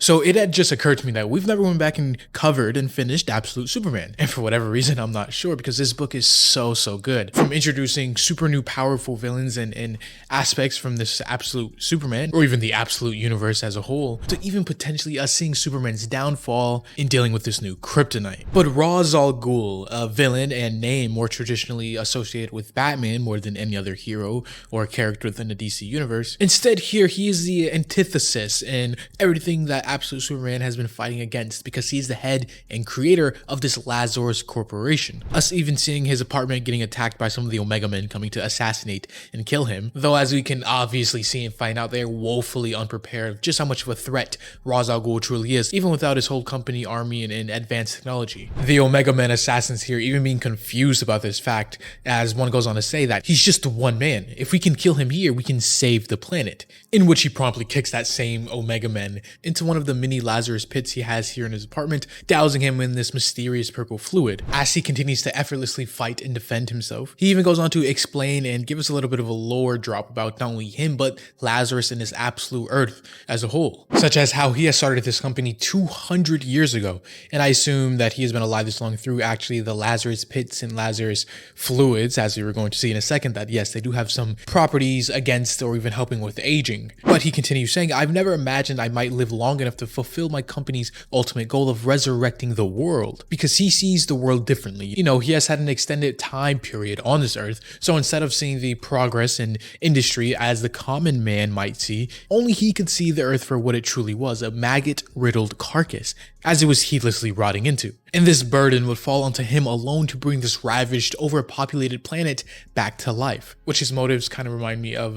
So it had just occurred to me that we've never went back and covered and finished Absolute Superman. And for whatever reason, I'm not sure, because this book is so good. From introducing super new powerful villains and aspects from this Absolute Superman, or even the Absolute universe as a whole, to even potentially us seeing Superman's downfall in dealing with this new kryptonite. But Ra's al Ghul, a villain and name more traditionally associated with Batman more than any other hero or character within the DC universe, instead here he is the antithesis in everything that Absolute Superman has been fighting against, because he's the head and creator of this Lazarus Corporation. Us even seeing his apartment getting attacked by some of the Omega Men coming to assassinate and kill him, though as we can obviously see and find out, they're woefully unprepared of just how much of a threat Ra's al Ghul truly is, even without his whole company, army, and advanced technology. The Omega Men assassins here even being confused about this fact, as one goes on to say that he's just one man. If we can kill him here, we can save the planet. In which he promptly kicks that same Omega Men into one of the mini Lazarus pits he has here in his apartment, dousing him in this mysterious purple fluid. As he continues to effortlessly fight and defend himself, he even goes on to explain and give us a little bit of a lore drop about not only him, but Lazarus and his absolute Earth as a whole, such as how he has started this company 200 years ago, and I assume that he has been alive this long through actually the Lazarus pits and Lazarus fluids, as we were going to see in a second, that yes, they do have some properties against or even helping with aging. But he continues saying, I've never imagined I might live long enough to fulfill my company's ultimate goal of resurrecting the world, because he sees the world differently. You know, he has had an extended time period on this earth, so instead of seeing the progress in industry as the common man might see, only he could see the earth for what it truly was, a maggot-riddled carcass, as it was heedlessly rotting into. And this burden would fall onto him alone to bring this ravaged, overpopulated planet back to life, which his motives kind of remind me of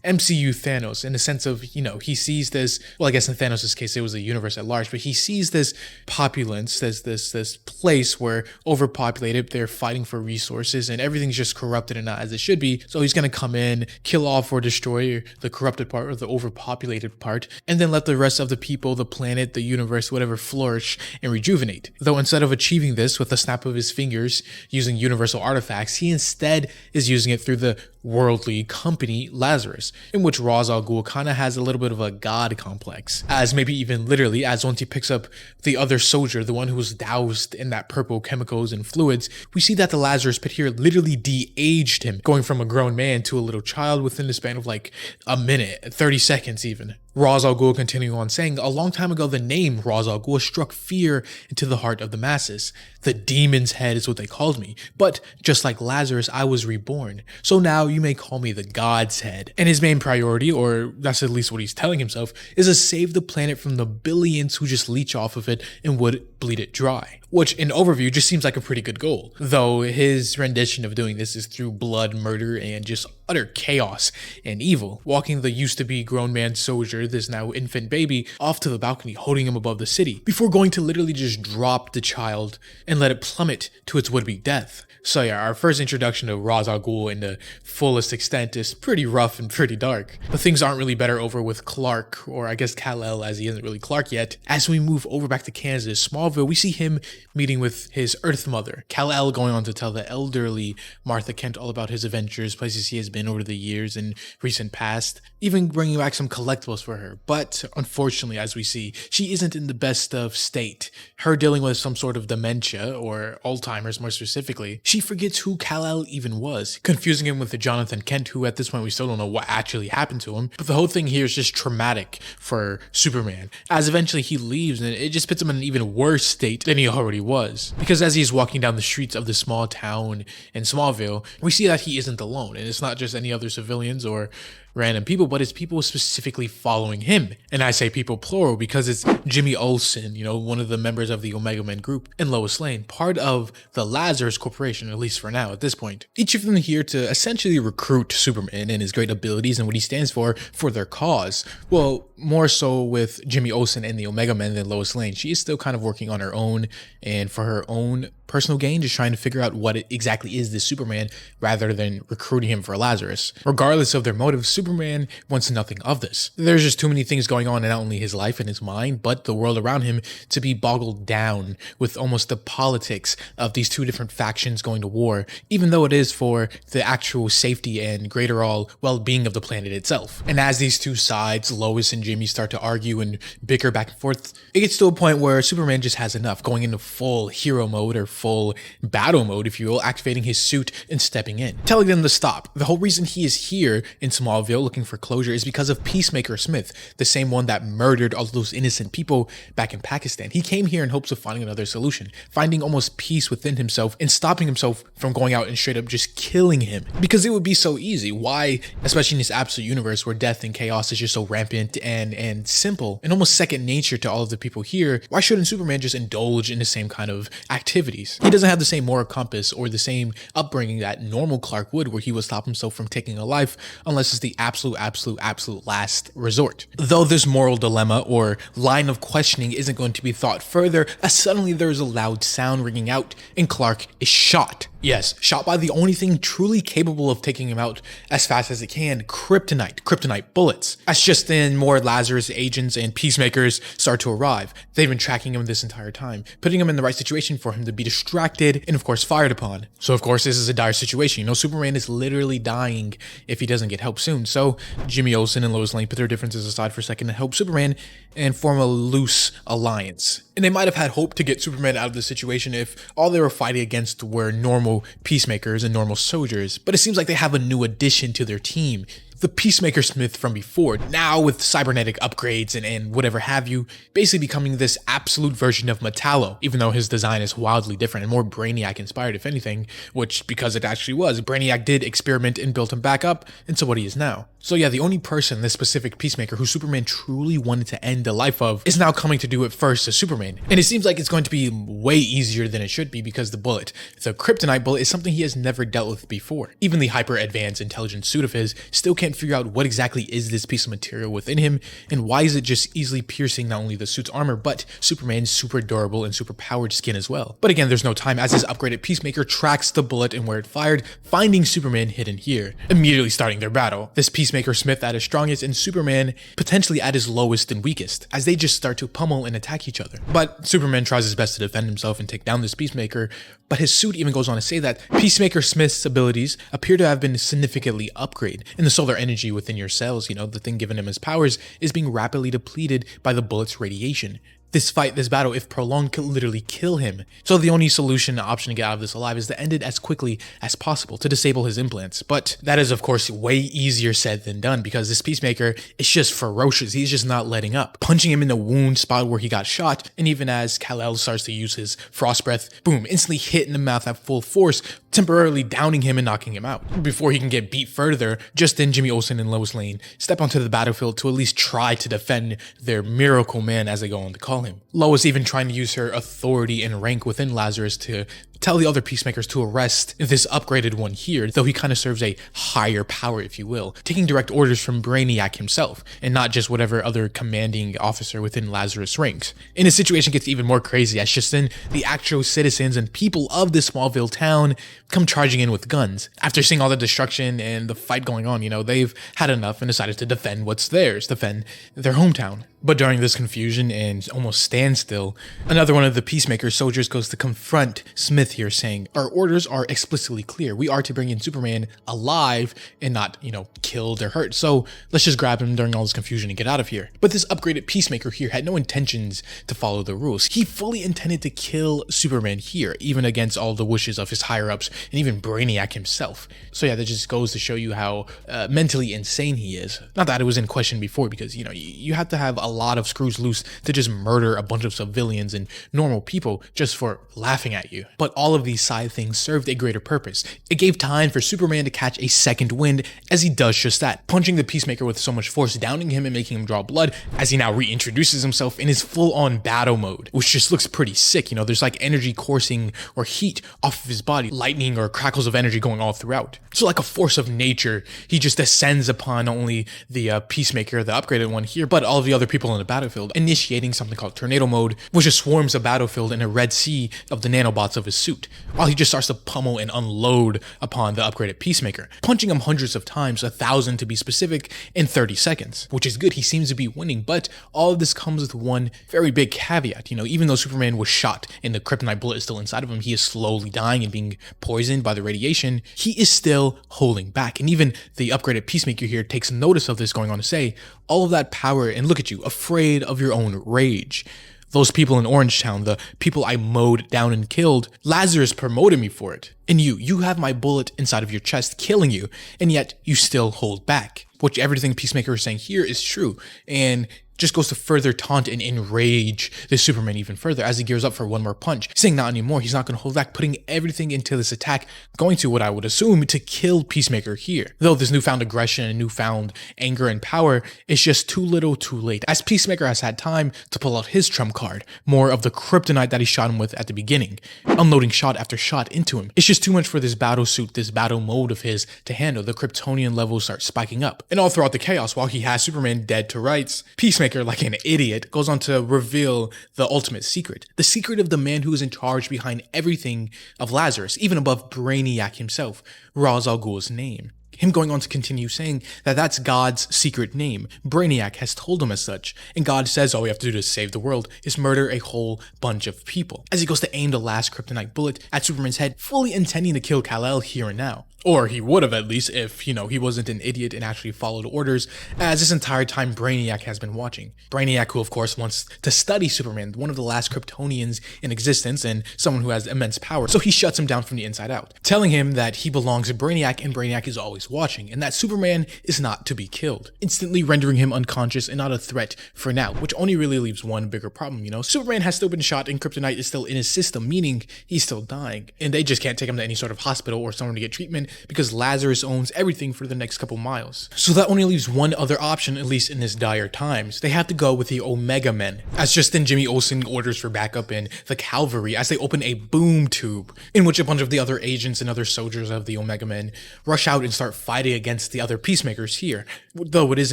MCU Thanos, in the sense of, you know, he sees this, well, I guess in Thanos' case, it was the universe at large, but he sees this populace, this place where overpopulated, they're fighting for resources and everything's just corrupted and not as it should be. So he's going to come in, kill off or destroy the corrupted part or the overpopulated part, and then let the rest of the people, the planet, the universe, whatever, flourish and rejuvenate. Though instead of achieving this with a snap of his fingers using universal artifacts, he instead is using it through the worldly company Lazarus, in which Ra's al Ghul kind of has a little bit of a god complex, as maybe even literally, as once he picks up the other soldier, the one who was doused in that purple chemicals and fluids, we see that the Lazarus pit here literally de-aged him, going from a grown man to a little child within the span of like a minute, 30 seconds even. Ra's al Ghul continuing on saying, a long time ago the name Ra's al Ghul struck fear into the heart of the masses. The demon's head is what they called me, but just like Lazarus, I was reborn. So now you may call me the God's head. And his main priority, or that's at least what he's telling himself, is to save the planet from the billions who just leech off of it and would bleed it dry. Which in overview just seems like a pretty good goal, though his rendition of doing this is through blood, murder, and just utter chaos and evil, walking the used-to-be grown man soldier, this now infant baby, off to the balcony, holding him above the city, before going to literally just drop the child and let it plummet to its would-be death. So yeah, our first introduction to Ra's al Ghul in the fullest extent is pretty rough and pretty dark. But things aren't really better over with Clark, or I guess Kal-El, as he isn't really Clark yet. As we move over back to Kansas, Smallville, we see him meeting with his Earth Mother, Kal-El, going on to tell the elderly Martha Kent all about his adventures, places he has been over the years and recent past, even bringing back some collectibles for her. But unfortunately, as we see, she isn't in the best of state. Her dealing with some sort of dementia, or Alzheimer's more specifically, she forgets who Kal-El even was, confusing him with the Jonathan Kent, who at this point we still don't know what actually happened to him. But the whole thing here is just traumatic for Superman, as eventually he leaves and it just puts him in an even worse state than he already was. Because as he's walking down the streets of the small town in Smallville, we see that he isn't alone, and it's not just any other civilians or random people, but it's people specifically following him. And I say people plural because it's Jimmy Olsen, you know, one of the members of the Omega Men group, and Lois Lane, part of the Lazarus Corporation, at least for now at this point. Each of them here to essentially recruit Superman and his great abilities and what he stands for their cause. Well, more so with Jimmy Olsen and the Omega Men than Lois Lane. She is still kind of working on her own and for her own personal gain, just trying to figure out what it exactly is this Superman rather than recruiting him for Lazarus. Regardless of their motives, Superman wants nothing of this. There's just too many things going on in not only his life and his mind, but the world around him to be boggled down with almost the politics of these two different factions going to war, even though it is for the actual safety and greater all well-being of the planet itself. And as these two sides, Lois and Jimmy, start to argue and bicker back and forth, it gets to a point where Superman just has enough, going into full hero mode or full battle mode, if you will, activating his suit and stepping in, telling them to stop. The whole reason he is here in Smallville looking for closure is because of Peacemaker Smith, the same one that murdered all those innocent people back in Pakistan. He came here in hopes of finding another solution, finding almost peace within himself and stopping himself from going out and straight up just killing him, because it would be so easy. Why, especially in this absolute universe where death and chaos is just so rampant and simple and almost second nature to all of the people here, why shouldn't Superman just indulge in the same kind of activities? He doesn't have the same moral compass or the same upbringing that normal Clark would, where he would stop himself from taking a life unless it's the absolute last resort. Though this moral dilemma or line of questioning isn't going to be thought further, as suddenly there is a loud sound ringing out and Clark is shot. Yes, shot by the only thing truly capable of taking him out as fast as it can, kryptonite bullets. As just then more Lazarus agents and peacemakers start to arrive. They've been tracking him this entire time, putting him in the right situation for him to be distracted and of course fired upon. So of course this is a dire situation. You know, Superman is literally dying if he doesn't get help soon. So Jimmy Olsen and Lois Lane put their differences aside for a second and help Superman and form a loose alliance. And they might have had hope to get Superman out of the situation if all they were fighting against were normal peacemakers and normal soldiers. But it seems like they have a new addition to their team. The Peacemaker Smith from before, now with cybernetic upgrades and whatever have you, basically becoming this absolute version of Metallo, even though his design is wildly different and more Brainiac inspired, if anything, which, because it actually was, Brainiac did experiment and built him back up into what he is now. So yeah, the only person, this specific Peacemaker, who Superman truly wanted to end the life of, is now coming to do it first as Superman. And it seems like it's going to be way easier than it should be, because the bullet, the kryptonite bullet, is something he has never dealt with before. Even the hyper-advanced intelligent suit of his still can't figure out what exactly is this piece of material within him, and why is it just easily piercing not only the suit's armor, but Superman's super durable and super powered skin as well. But again, there's no time, as his upgraded Peacemaker tracks the bullet and where it fired, finding Superman hidden here, immediately starting their battle. This Peacemaker Smith at his strongest and Superman potentially at his lowest and weakest, as they just start to pummel and attack each other. But Superman tries his best to defend himself and take down this Peacemaker, but his suit even goes on to say that Peacemaker Smith's abilities appear to have been significantly upgraded, and the solar energy within your cells, you know, the thing giving him his powers, is being rapidly depleted by the bullet's radiation. This fight, this battle, if prolonged, could literally kill him. So the only solution, option to get out of this alive is to end it as quickly as possible, to disable his implants. But that is, of course, way easier said than done, because this Peacemaker is just ferocious. He's just not letting up, punching him in the wound spot where he got shot. And even as Kal-El starts to use his frost breath, boom, instantly hit in the mouth at full force, temporarily downing him and knocking him out. Before he can get beat further, just then Jimmy Olsen and Lois Lane step onto the battlefield to at least try to defend their miracle man, as they go on to call him. Lois even trying to use her authority and rank within Lazarus to tell the other peacemakers to arrest this upgraded one here, though he kind of serves a higher power, if you will, taking direct orders from Brainiac himself, and not just whatever other commanding officer within Lazarus ranks. And the situation gets even more crazy, as just then the actual citizens and people of this Smallville town come charging in with guns. After seeing all the destruction and the fight going on, you know, they've had enough and decided to defend what's theirs, defend their hometown. But during this confusion and almost standstill, another one of the Peacemaker soldiers goes to confront Smith here, saying, "Our orders are explicitly clear. We are to bring in Superman alive and not, you know, killed or hurt. So let's just grab him during all this confusion and get out of here." But this upgraded Peacemaker here had no intentions to follow the rules. He fully intended to kill Superman here, even against all the wishes of his higher-ups and even Brainiac himself. So yeah, that just goes to show you how mentally insane he is. Not that it was in question before, because, you know, you have to have a lot of screws loose to just murder a bunch of civilians and normal people just for laughing at you. But all of these side things served a greater purpose. It gave time for Superman to catch a second wind, as he does just that, punching the Peacemaker with so much force, downing him and making him draw blood, as he now reintroduces himself in his full-on battle mode, which just looks pretty sick. You know, there's like energy coursing or heat off of his body, lightning or crackles of energy going all throughout. So like a force of nature, he just descends upon not only the Peacemaker, the upgraded one here, but all of the other people people on the battlefield, initiating something called tornado mode, which just swarms a battlefield in a red sea of the nanobots of his suit, while he just starts to pummel and unload upon the upgraded Peacemaker, punching him hundreds of times, 1,000 to be specific, in 30 seconds, which is good. He seems to be winning, but all of this comes with one very big caveat. Even though Superman was shot and the kryptonite bullet is still inside of him, he is slowly dying and being poisoned by the radiation, he is still holding back. And even the upgraded Peacemaker here takes notice of this, going on to say, all of that power, and look at you, afraid of your own rage. Those people in Orangetown, the people I mowed down and killed, Lazarus promoted me for it. And you have my bullet inside of your chest killing you, and yet you still hold back. Which everything Peacemaker is saying here is true, and just goes to further taunt and enrage the Superman even further as he gears up for one more punch, saying not anymore, he's not going to hold back, putting everything into this attack, going to what I would assume to kill Peacemaker here. Though this newfound aggression and newfound anger and power is just too little too late, as Peacemaker has had time to pull out his trump card, more of the kryptonite that he shot him with at the beginning, unloading shot after shot into him. It's just too much for this battle suit, this battle mode of his to handle. The Kryptonian levels start spiking up, and all throughout the chaos, while he has Superman dead to rights, Peacemaker, like an idiot, goes on to reveal the ultimate secret. The secret of the man who is in charge behind everything of Lazarus, even above Brainiac himself, Ra's al Ghul's name. Him going on to continue saying that that's God's secret name. Brainiac has told him as such, and God says all we have to do to save the world is murder a whole bunch of people. As he goes to aim the last kryptonite bullet at Superman's head, fully intending to kill Kal-El here and now. Or he would have, at least, if, he wasn't an idiot and actually followed orders, as this entire time Brainiac has been watching. Brainiac, who of course wants to study Superman, one of the last Kryptonians in existence and someone who has immense power, so he shuts him down from the inside out, telling him that he belongs to Brainiac and Brainiac is always watching, and that Superman is not to be killed, instantly rendering him unconscious and not a threat for now, which only really leaves one bigger problem. Superman has still been shot and kryptonite is still in his system, meaning he's still dying, and they just can't take him to any sort of hospital or somewhere to get treatment because Lazarus owns everything for the next couple miles. So that only leaves one other option, at least in this dire times. They have to go with the Omega Men, as just then Jimmy Olsen orders for backup in the cavalry as they open a boom tube, in which a bunch of the other agents and other soldiers of the Omega Men rush out and start fighting against the other Peacemakers here. Though it is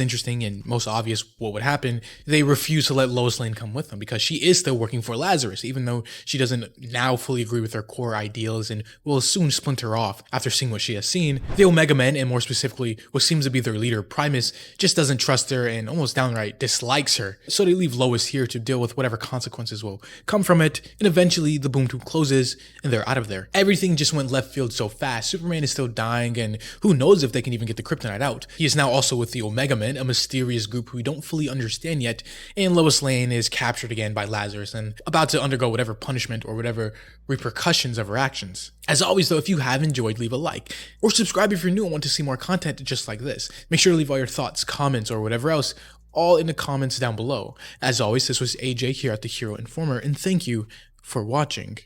interesting and most obvious what would happen, they refuse to let Lois Lane come with them because she is still working for Lazarus, even though she doesn't now fully agree with their core ideals and will soon splinter off after seeing what she has seen. The Omega Men, and more specifically what seems to be their leader, Primus, just doesn't trust her and almost downright dislikes her, so they leave Lois here to deal with whatever consequences will come from it, and eventually the boom tube closes and they're out of there. Everything just went left field so fast. Superman is still dying, and who knows if they can even get the kryptonite out. He is now also with the Omega Men, a mysterious group who we don't fully understand yet, and Lois Lane is captured again by Lazarus and about to undergo whatever punishment or whatever repercussions of her actions. As always though, if you have enjoyed, leave a like, or subscribe if you're new and want to see more content just like this. Make sure to leave all your thoughts, comments, or whatever else all in the comments down below. As always, this was AJ here at the Hero Informer, and thank you for watching.